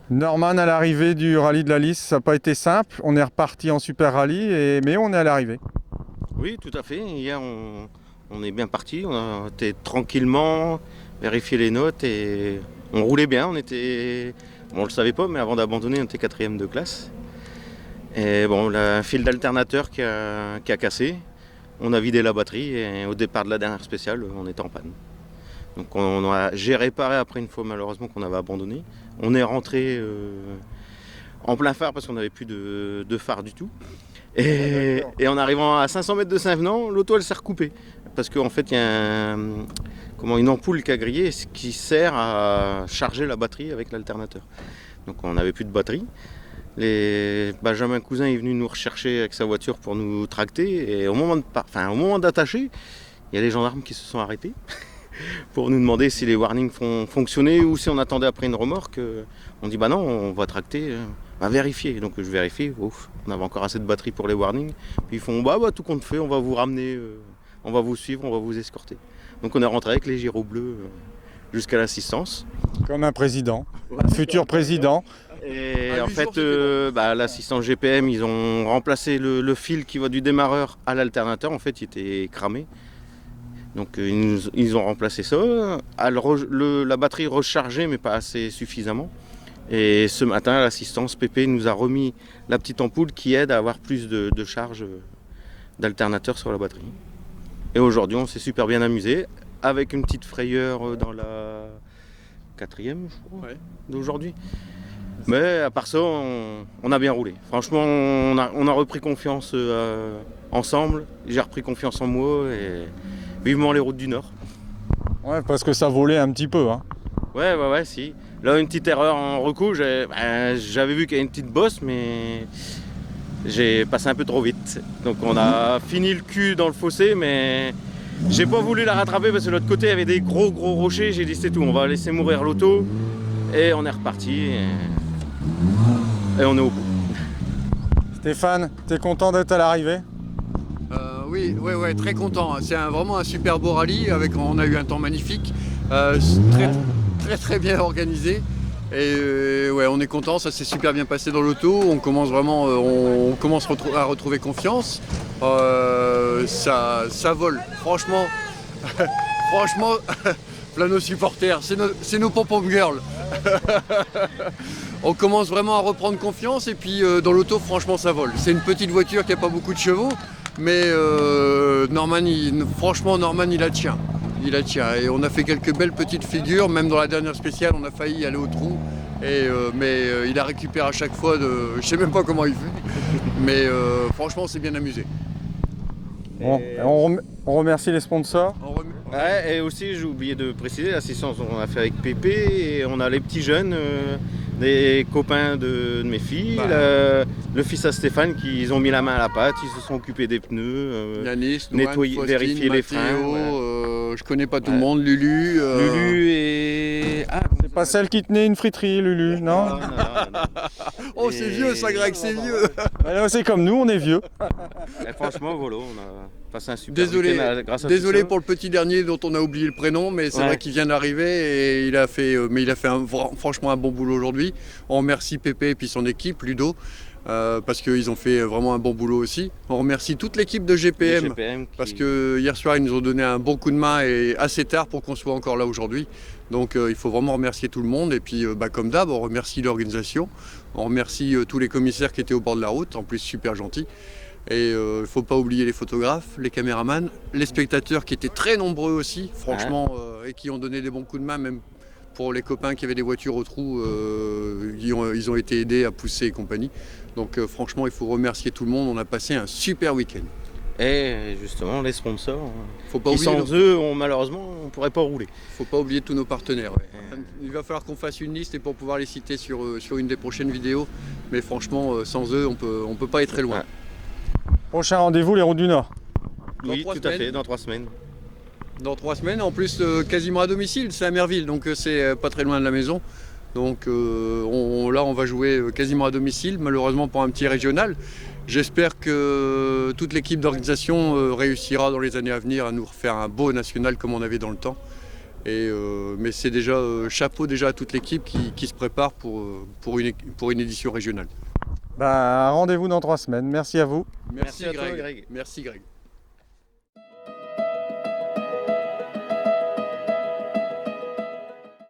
Norman, à l'arrivée du rallye de la Lys, ça n'a pas été simple. On est reparti en super rallye, mais on est à l'arrivée. Oui, tout à fait. Hier, on est bien parti. On a été tranquillement, vérifié les notes et on roulait bien. On le savait pas, mais avant d'abandonner, on était quatrième de classe. Et bon, un fil d'alternateur qui a cassé. On a vidé la batterie et au départ de la dernière spéciale, on était en panne. Donc j'ai réparé après une fois malheureusement qu'on avait abandonné. On est rentré en plein phare parce qu'on n'avait plus de phare du tout. Et en arrivant à 500 mètres de Saint-Venant, l'auto elle s'est recoupée. Parce qu'en fait il y a une ampoule qui a grillé qui sert à charger la batterie avec l'alternateur. Donc on n'avait plus de batterie. Benjamin Cousin est venu nous rechercher avec sa voiture pour nous tracter. Et au moment d'attacher, il y a les gendarmes qui se sont arrêtés pour nous demander si les warnings fonctionnaient ou si on attendait après une remorque. On dit bah non, on va tracter, vérifier. Donc je vérifie, on avait encore assez de batterie pour les warnings. Puis ils font bah tout compte fait, on va vous ramener, on va vous suivre, on va vous escorter. Donc on est rentré avec les gyros bleus jusqu'à l'assistance. Comme un président, un futur président. Et en fait, l'assistant GPM, ils ont remplacé le fil qui va du démarreur à l'alternateur. En fait, il était cramé. Donc ils ont remplacé ça. La batterie rechargeait, mais pas assez suffisamment. Et ce matin, l'assistance PP nous a remis la petite ampoule qui aide à avoir plus de charge d'alternateur sur la batterie. Et aujourd'hui, on s'est super bien amusé, avec une petite frayeur dans la quatrième, je crois, d'aujourd'hui. Mais à part ça, on a bien roulé. Franchement, on a repris confiance ensemble. J'ai repris confiance en moi et vivement les routes du Nord. Ouais, parce que ça volait un petit peu. Hein. Ouais, si. Là, une petite erreur en recoupe. J'avais vu qu'il y avait une petite bosse, mais j'ai passé un peu trop vite. Donc on a fini le cul dans le fossé, mais j'ai pas voulu la rattraper parce que de l'autre côté, il y avait des gros rochers. J'ai dit c'est tout, on va laisser mourir l'auto. Et on est reparti. Et on est au bout. Stéphane, t'es content d'être à l'arrivée ? Oui, très content. C'est vraiment un super beau rallye. On a eu un temps magnifique, très bien organisé. Et on est content, ça s'est super bien passé dans l'auto. On commence à retrouver confiance. Ça vole, franchement. Franchement, plein nos supporters, c'est nos pom-pom girls. On commence vraiment à reprendre confiance et puis dans l'auto franchement ça vole. C'est une petite voiture qui n'a pas beaucoup de chevaux, mais Norman il la tient. Il la tient et on a fait quelques belles petites figures, même dans la dernière spéciale on a failli aller au trou. Mais il a récupéré à chaque fois, je sais même pas comment il fait, mais franchement on s'est bien amusé. Bon, on remercie les sponsors. Ouais, et aussi j'ai oublié de préciser, l'assistance on a fait avec Pépé et on a les petits jeunes, des copains de mes filles, le fils à Stéphane qui ils ont mis la main à la pâte, ils se sont occupés des pneus, Yanis, nettoyer, Faustine, vérifier les freins. Je connais pas tout le monde, Lulu. Lulu et... C'est pas celle qui tenait une friterie, Lulu, non ? Non. Oh c'est vieux ça Greg, c'est vieux. C'est comme nous, on est vieux. Et franchement, voilà, on a passé un super week-end grâce à Désolé tout ça. pour le petit dernier dont on a oublié le prénom, mais c'est vrai qu'il vient d'arriver et il a fait franchement un bon boulot aujourd'hui. On remercie Pépé et puis son équipe, Ludo, parce qu'ils ont fait vraiment un bon boulot aussi. On remercie toute l'équipe de GPM, parce que hier soir ils nous ont donné un bon coup de main et assez tard pour qu'on soit encore là aujourd'hui. Donc il faut vraiment remercier tout le monde et puis comme d'hab on remercie l'organisation, on remercie tous les commissaires qui étaient au bord de la route, en plus super gentils. Et il ne faut pas oublier les photographes, les caméramans, les spectateurs qui étaient très nombreux aussi, franchement, et qui ont donné des bons coups de main, même pour les copains qui avaient des voitures au trou, ils ont été aidés à pousser et compagnie. Donc franchement, il faut remercier tout le monde, on a passé un super week-end. Et justement, les sponsors, faut pas qui sans eux, malheureusement, on ne pourrait pas rouler. Il ne faut pas oublier tous nos partenaires. Il va falloir qu'on fasse une liste et pour pouvoir les citer sur une des prochaines vidéos. Mais franchement, sans eux, on peut pas être très loin. Prochain rendez-vous, les routes du Nord. Oui, tout à fait, dans 3 semaines. Dans 3 semaines, en plus quasiment à domicile, c'est à Merville, donc c'est pas très loin de la maison. Donc là, on va jouer quasiment à domicile, malheureusement pour un petit régional. J'espère que toute l'équipe d'organisation réussira dans les années à venir à nous refaire un beau national comme on avait dans le temps. Mais c'est déjà chapeau déjà à toute l'équipe qui se prépare pour une édition régionale. Rendez-vous dans 3 semaines. Merci à vous. Merci à toi, Greg. Merci Greg.